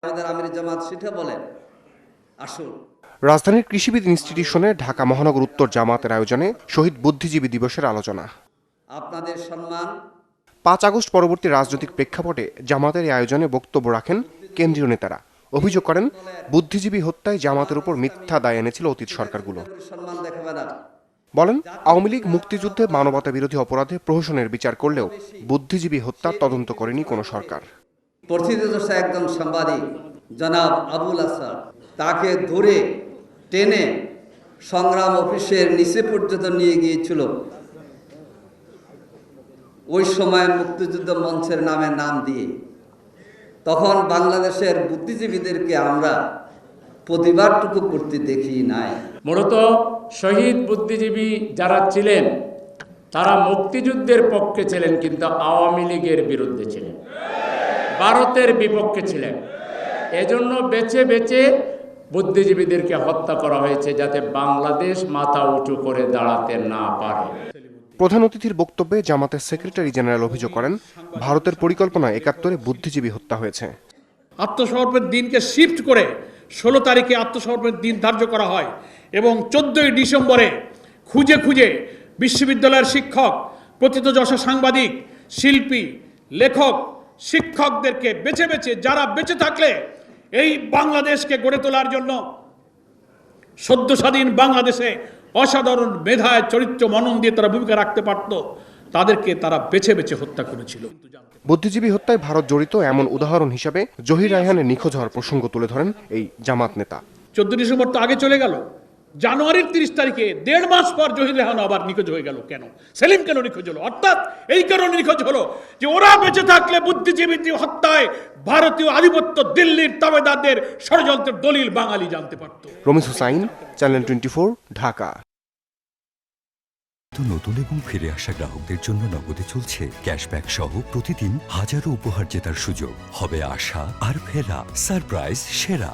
আমাদের আমির জামাত সেটা বলেন আসুন। রাজধানীর কৃষিবিদ ইনস্টিটিউশনে ঢাকা মহানগর উত্তর জামাতের আয়োজনে শহীদ বুদ্ধিজীবী দিবসের আলোচনা। আপনাদের সম্মান 5 আগস্ট পরবর্তী রাজনৈতিক প্রেক্ষাপটে জামাতের এই আয়োজনে বক্তব্য রাখেন কেন্দ্রীয় নেতারা। অভিযোগ করেন, বুদ্ধিজীবী হত্যায় জামাতের উপর মিথ্যা দায় এনেছিল অতীত সরকারগুলো। সম্মান দেখাবে না। বলেন, আওয়ামী লীগ মুক্তিযুদ্ধে মানবতা বিরোধী অপরাধে প্রহসনের বিচার করলেও বুদ্ধিজীবী হত্যার তদন্ত করেনি কোনো সরকার। প্রথিতযশা একজন সাংবাদিক জনাব আবুল আসাদ, তাকে ধরে টেনে সংগ্রাম অফিসের নিচে পর্যন্ত নিয়ে গিয়েছিল। ওই সময় মুক্তিযুদ্ধ মঞ্চের নাম দিয়ে তখন বাংলাদেশের বুদ্ধিজীবীদেরকে আমরা প্রতিবাদটুকু করতে দেখি নাই। মূলত শহীদ বুদ্ধিজীবী যারা ছিলেন তারা মুক্তিযুদ্ধের পক্ষে ছিলেন, কিন্তু আওয়ামী লীগের বিরুদ্ধে ছিলেন, ভারতের বিপক্ষে ছিলেন। এজন্য বেছে বেছে বুদ্ধিজীবীদেরকে হত্যা করা হয়েছে যাতে বাংলাদেশ মাথা উঁচু করে দাঁড়াতে না পারে। প্রধান অতিথির বক্তব্যে জামাতের সেক্রেটারি জেনারেল অভিযোগ করেন, ভারতের পরিকল্পনায় 71-এ বুদ্ধিজীবী হত্যা হয়েছে। আত্মসমর্পণের দিনকে শিফট করে 16 তারিখে আত্মসমর্পণের দিন ধার্য করা হয় এবং 14ই ডিসেম্বরে খুঁজে খুঁজে বিশ্ববিদ্যালয়ের শিক্ষক, প্রথিতযশা সাংবাদিক, শিল্পী, লেখক, শিক্ষকদেরকে বেছে বেছে যারা বেঁচে থাকলে এই বাংলাদেশকে গড়ে তোলার জন্য সদ্য স্বাধীন বাংলাদেশে অসাধারণ মেধায় চরিত্র মনন দিয়ে তারা ভূমিকা রাখতে পারত, তাদেরকে তারা বেছে বেছে হত্যা করেছিল। বুদ্ধিজীবী হত্যায় ভারত জড়িত এমন উদাহরণ হিসাবে জহির রায়হানের নিখোঁজ হওয়ার প্রসঙ্গ তুলে ধরেন এই জামাত নেতা। 14 ডিসেম্বর তো আগে চলে গেল, জানুয়ারির 30 তারিখে 1.5 মাস পর জহির রেহান আবার নিখোঁজ হয়ে গেল। কেন? সেলিম কেন নিখোঁজ হলো? অর্থাৎ এই কারণে নিখোঁজ হলো যে ওরা বেঁচে থাকলে বুদ্ধিজীবী হত্যায় ভারতীয় আধিপত্য দিল্লির তাবেদারদের ষড়যন্ত্রের দলিল বাঙালি জানতে পারত। রমিজ হুসাইন, চ্যানেল 24, ঢাকা। নতুন এবং ফিরে আসা গ্রাহকদের জন্য নগদে চলছে ক্যাশব্যাক সহ প্রতিদিন হাজারো উপহার জেতার সুযোগ। হবে আশা আর ফেরা, সারপ্রাইজ সেরা।